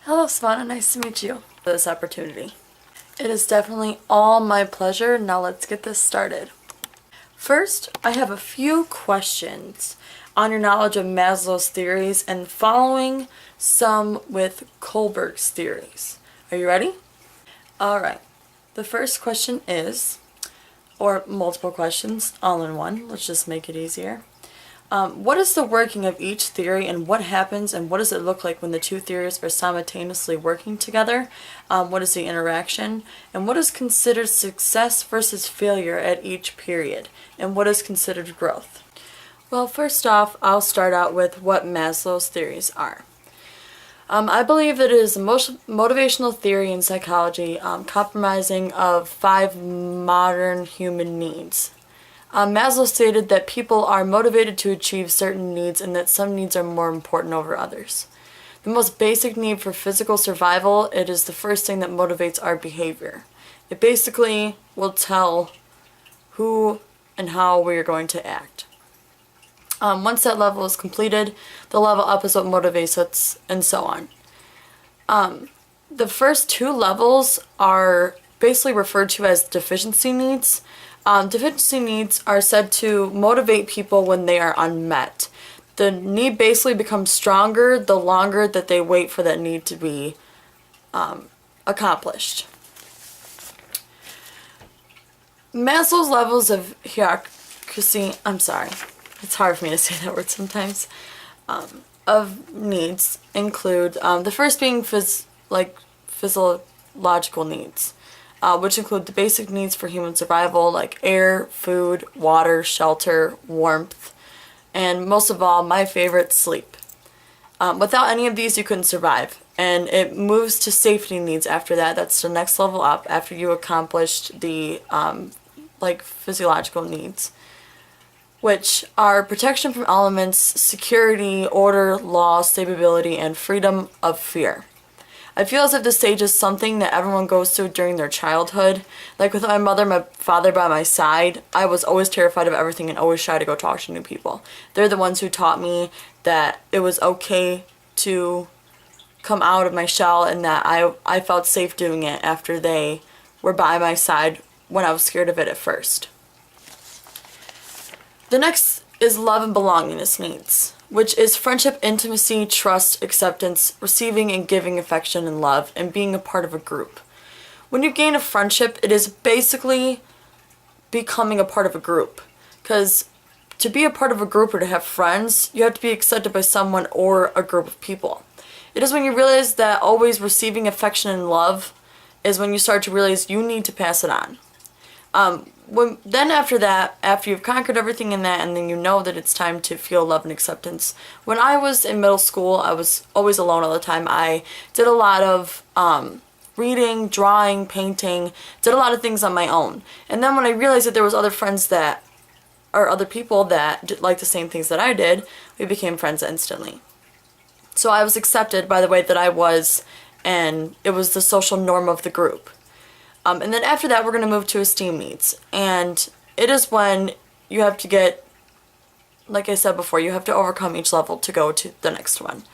Hello, Savannah. Nice to meet you for this opportunity. It is definitely all my pleasure. Now let's get this started. First, I have a few questions on your knowledge of Maslow's theories and following some with Kohberg's theories. Are you ready? Alright. The first question is, or multiple questions, all in one. Let's just make it easier. What is the working of each theory, and what happens, and what does it look like when the two theories are simultaneously working together? What is the interaction? And what is considered success versus failure at each period? And what is considered growth? Well, first off, I'll start out with what Maslow's theories are. I believe that it is a motivational theory in psychology comprising of 5 modern human needs. Maslow stated that people are motivated to achieve certain needs and that some needs are more important over others. The most basic need for physical survival, it is the first thing that motivates our behavior. It basically will tell who and how we are going to act. Once that level is completed, the level up is what motivates us, and so on. The first 2 levels are basically referred to as deficiency needs. Deficiency needs are said to motivate people when they are unmet. The need basically becomes stronger the longer that they wait for that need to be accomplished. Maslow's levels of hierarchy, it's hard for me to say that word sometimes, of needs include the first being physiological needs. Which include the basic needs for human survival like air, food, water, shelter, warmth, and most of all, my favorite, sleep. Without any of these, you couldn't survive. And it moves to safety needs after that. That's the next level up after you accomplished the physiological needs, which are protection from elements, security, order, law, stability, and freedom of fear. I feel as if this stage is something that everyone goes through during their childhood. Like with my mother and my father by my side, I was always terrified of everything and always shy to go talk to new people. They're the ones who taught me that it was okay to come out of my shell and that I felt safe doing it after they were by my side when I was scared of it at first. The next is love and belongingness needs, which is friendship, intimacy, trust, acceptance, receiving and giving affection and love, and being a part of a group. When you gain a friendship, it is basically becoming a part of a group. Because to be a part of a group or to have friends, you have to be accepted by someone or a group of people. It is when you realize that always receiving affection and love is when you start to realize you need to pass it on. Then after that, after you've conquered everything in that, and then you know that it's time to feel love and acceptance. When I was in middle school, I was always alone all the time. I did a lot of reading, drawing, painting, did a lot of things on my own. And then when I realized that there was other people that did like the same things that I did, we became friends instantly. So I was accepted by the way that I was, and it was the social norm of the group. And then after that, we're going to move to esteem needs. And it is when you have to get, like I said before, you have to overcome each level to go to the next one.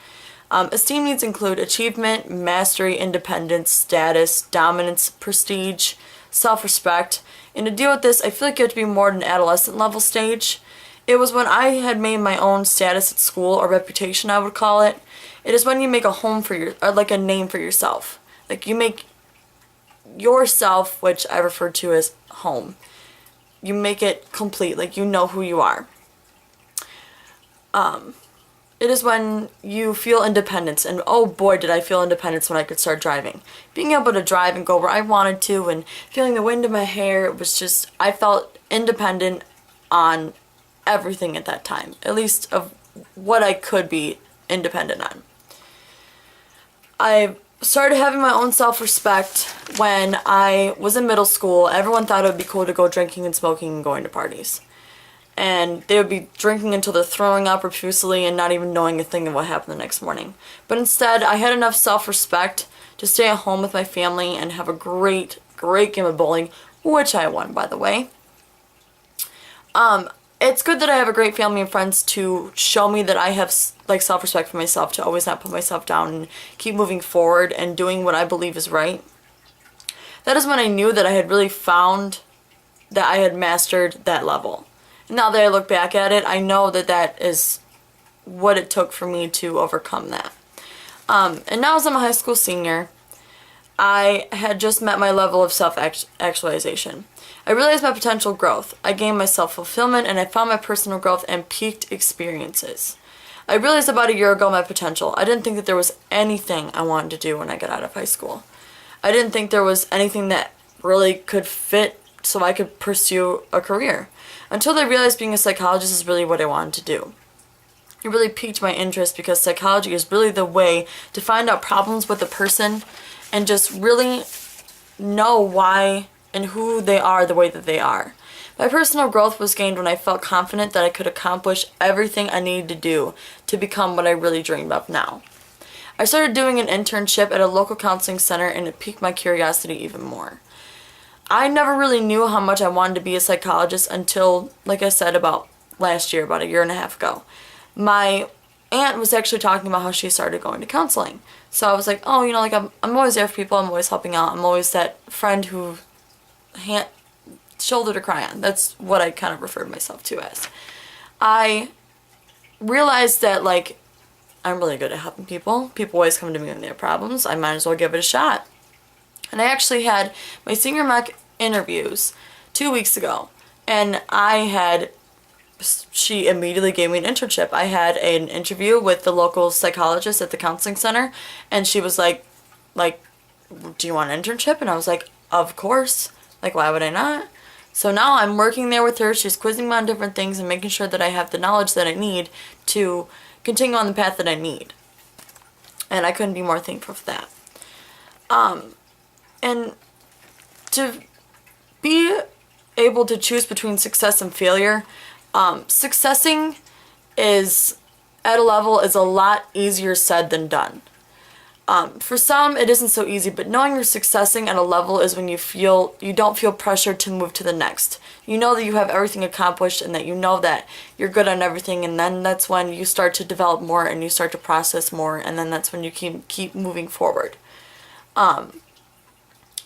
Esteem needs include achievement, mastery, independence, status, dominance, prestige, self-respect. And to deal with this, I feel like you have to be more at an adolescent level stage. It was when I had made my own status at school, or reputation I would call it. It is when you make a home for a name for yourself. Like you make yourself, which I refer to as home. You make it complete, like you know who you are. It is when you feel independence, and oh boy did I feel independence when I could start driving. Being able to drive and go where I wanted to and feeling the wind in my hair, it was just, I felt independent on everything at that time, at least of what I could be independent on. I started having my own self-respect when I was in middle school. Everyone thought it would be cool to go drinking and smoking and going to parties. And they would be drinking until they're throwing up profusely and not even knowing a thing of what happened the next morning. But instead, I had enough self-respect to stay at home with my family and have a great game of bowling, which I won, by the way. it's good that I have a great family and friends to show me that I have like self-respect for myself, to always not put myself down and keep moving forward and doing what I believe is right. That is when I knew that I had really found that I had mastered that level. Now that I look back at it, I know that that is what it took for me to overcome that. And now as I'm a high school senior, I had just met my level of self-actualization. I realized my potential growth. I gained my self-fulfillment, and I found my personal growth and peaked experiences. I realized about a year ago my potential. I didn't think that there was anything I wanted to do when I got out of high school. I didn't think there was anything that really could fit so I could pursue a career. Until I realized being a psychologist is really what I wanted to do. It really piqued my interest because psychology is really the way to find out problems with a person and just really know why and who they are the way that they are. My personal growth was gained when I felt confident that I could accomplish everything I needed to do to become what I really dreamed of now. I started doing an internship at a local counseling center, and it piqued my curiosity even more. I never really knew how much I wanted to be a psychologist until, like I said, about last year, about a year and a half ago. My aunt was actually talking about how she started going to counseling. So I was like, oh, like I'm always there for people. I'm always helping out. I'm always that friend who shoulder to cry on. That's what I kind of referred myself to as. I realized that, like, I'm really good at helping people. People always come to me when they have problems. I might as well give it a shot. And I actually had my senior mock interviews 2 weeks ago. And she immediately gave me an internship. I had an interview with the local psychologist at the counseling center. And she was like, do you want an internship? And I was like, of course. Like, why would I not? So now I'm working there with her. She's quizzing me on different things and making sure that I have the knowledge that I need to continue on the path that I need. And I couldn't be more thankful for that. And to be able to choose between success and failure, successing is at a level is a lot easier said than done. For some, it isn't so easy, but knowing you're successing at a level is when you don't feel pressured to move to the next. You know that you have everything accomplished and that you know that you're good on everything, and then that's when you start to develop more and you start to process more, and then that's when you keep moving forward.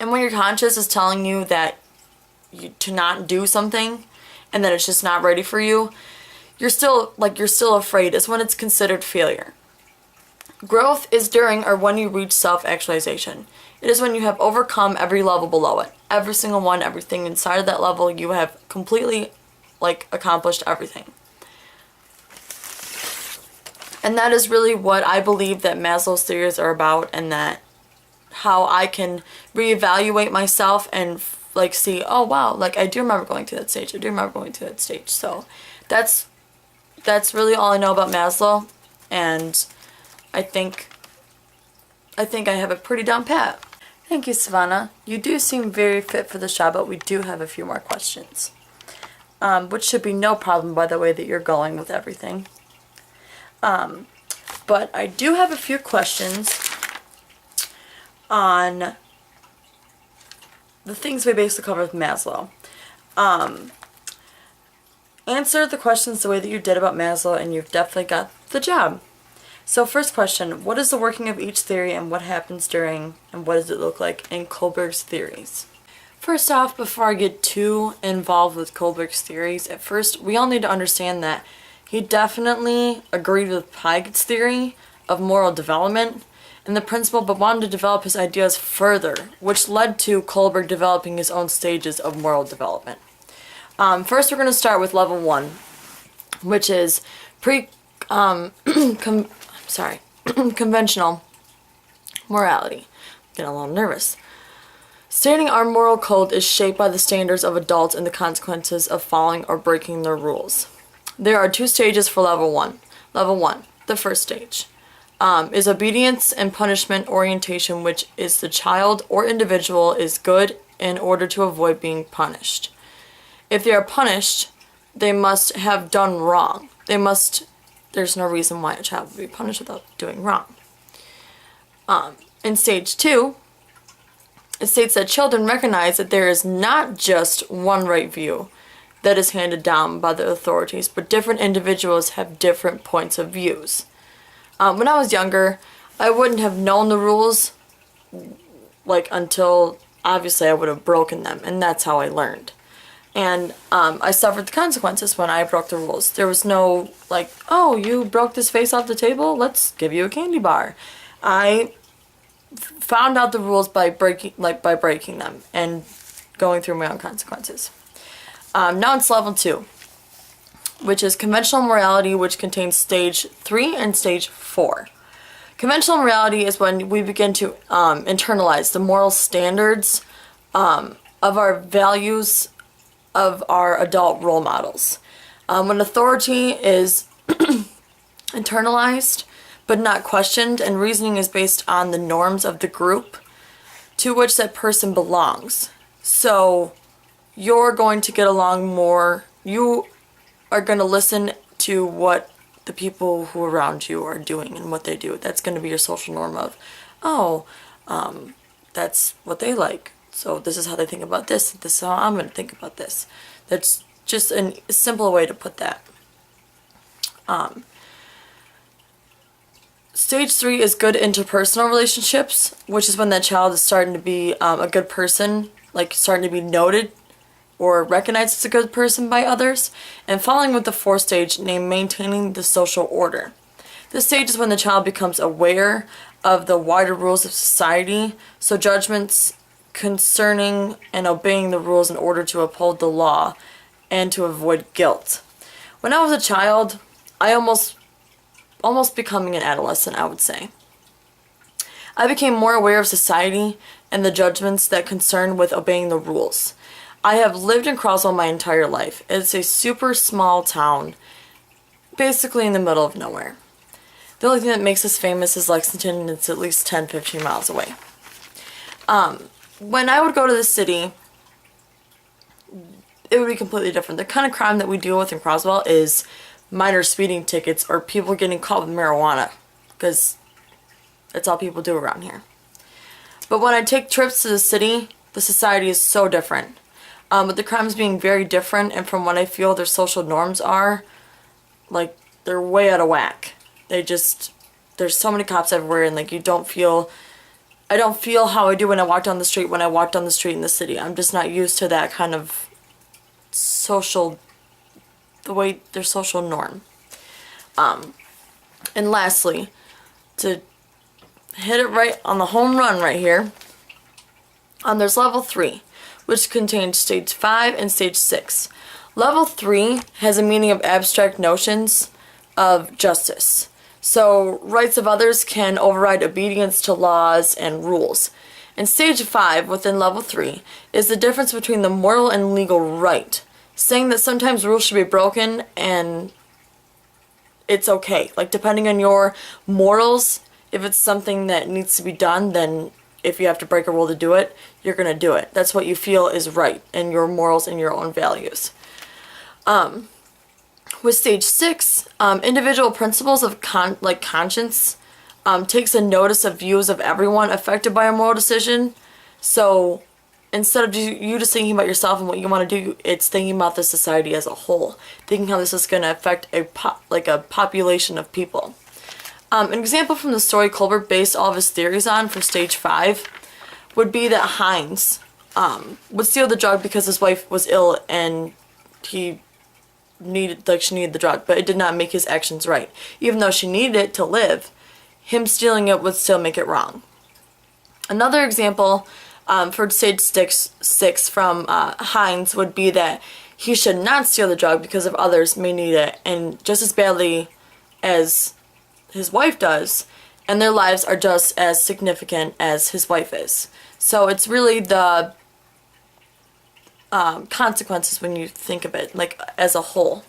And when your conscience is telling you that to not do something and that it's just not ready for you, you're still afraid. It's when it's considered failure. Growth is during or when you reach self-actualization. It is when you have overcome every level below it. Every single one, everything inside of that level, you have completely, accomplished everything. And that is really what I believe that Maslow's theories are about, and that how I can reevaluate myself and, see, oh, wow, I do remember going to that stage. I do remember going to that stage. So that's really all I know about Maslow, and I think I have it pretty down pat. Thank you, Savannah. You do seem very fit for the job, but we do have a few more questions. Which should be no problem by the way that you're going with everything. But I do have a few questions on the things we basically covered with Maslow. Answer the questions the way that you did about Maslow, and you've definitely got the job. So first question, what is the working of each theory and what happens during and what does it look like in Kohberg's theories? First off, before I get too involved with Kohberg's theories, at first we all need to understand that he definitely agreed with Piaget's theory of moral development and the principle, but wanted to develop his ideas further, which led to Kohberg developing his own stages of moral development. First we're going to start with level 1, which is conventional morality. Getting a little nervous. Stating our moral code is shaped by the standards of adults and the consequences of following or breaking their rules. There are 2 stages for level 1. Level 1, the first stage, is obedience and punishment orientation, which is the child or individual is good in order to avoid being punished. If they are punished, they must have done wrong. There's no reason why a child would be punished without doing wrong. In stage 2, it states that children recognize that there is not just one right view. that is handed down by the authorities, but different individuals have different points of views. When I was younger, I wouldn't have known the rules, like, until obviously I would have broken them, and that's how I learned. And I suffered the consequences when I broke the rules. There was no, like, oh, you broke this vase off the table, let's give you a candy bar. I found out the rules by breaking them and going through my own consequences. Now it's level 2, which is conventional morality, which contains stage 3 and stage 4. Conventional morality is when we begin to internalize the moral standards of our values of our adult role models. When authority is internalized but not questioned, and reasoning is based on the norms of the group to which that person belongs. So you're going to get along more, you are going to listen to what the people who are around you are doing and what they do. That's going to be your social norm of, that's what they like. So this is how they think about this. This is how I'm going to think about this. That's just a simple way to put that. Stage 3 is good interpersonal relationships, which is when that child is starting to be a good person, like starting to be noted or recognized as a good person by others, and following with the 4th stage named maintaining the social order. This stage is when the child becomes aware of the wider rules of society, so judgments concerning and obeying the rules in order to uphold the law and to avoid guilt. When I was a child, I almost becoming an adolescent, I would say, I became more aware of society and the judgments that concern with obeying the rules. I have lived in Croswell my entire life. It's a super small town, basically in the middle of nowhere. The only thing that makes us famous is Lexington, and it's at least 10-15 miles away. When I would go to the city, it would be completely different. The kind of crime that we deal with in Croswell is minor speeding tickets or people getting caught with marijuana, because that's all people do around here. But when I take trips to the city, the society is so different. With the crimes being very different, and from what I feel their social norms are, like, they're way out of whack. There's so many cops everywhere, and like I don't feel how I do when I walk down the street in the city. I'm just not used to that kind of the way their social norm. And lastly, to hit it right on the home run right here, there's level 3, which contains stage 5 and stage 6. Level 3 has a meaning of abstract notions of justice. So rights of others can override obedience to laws and rules. And stage 5 within level 3 is the difference between the moral and legal right, saying that sometimes rules should be broken and it's okay. Like, depending on your morals, if it's something that needs to be done, then if you have to break a rule to do it, you're going to do it. That's what you feel is right in your morals and your own values. With stage 6, individual principles of conscience takes a notice of views of everyone affected by a moral decision. So instead of you just thinking about yourself and what you want to do, it's thinking about the society as a whole, thinking how this is going to affect a population of people. An example from the story Kohberg based all of his theories on for stage 5 would be that Heinz would steal the drug because his wife was ill and she needed the drug, but it did not make his actions right. Even though she needed it to live, him stealing it would still make it wrong. Another example for stage 6 from Heinz would be that he should not steal the drug because of others may need it, and just as badly as his wife does, and their lives are just as significant as his wife is. So it's really the consequences when you think of it, like, as a whole.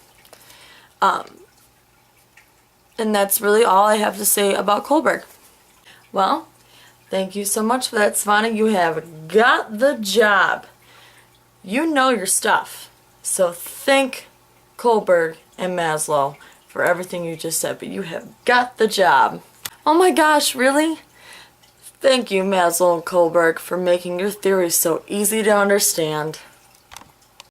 And that's really all I have to say about Kohberg. Well, thank you so much for that, Savannah. You have got the job. You know your stuff. So thank Kohberg and Maslow for everything you just said, but you have got the job. Oh my gosh, really? Thank you, Maslow and Kohberg, for making your theories so easy to understand.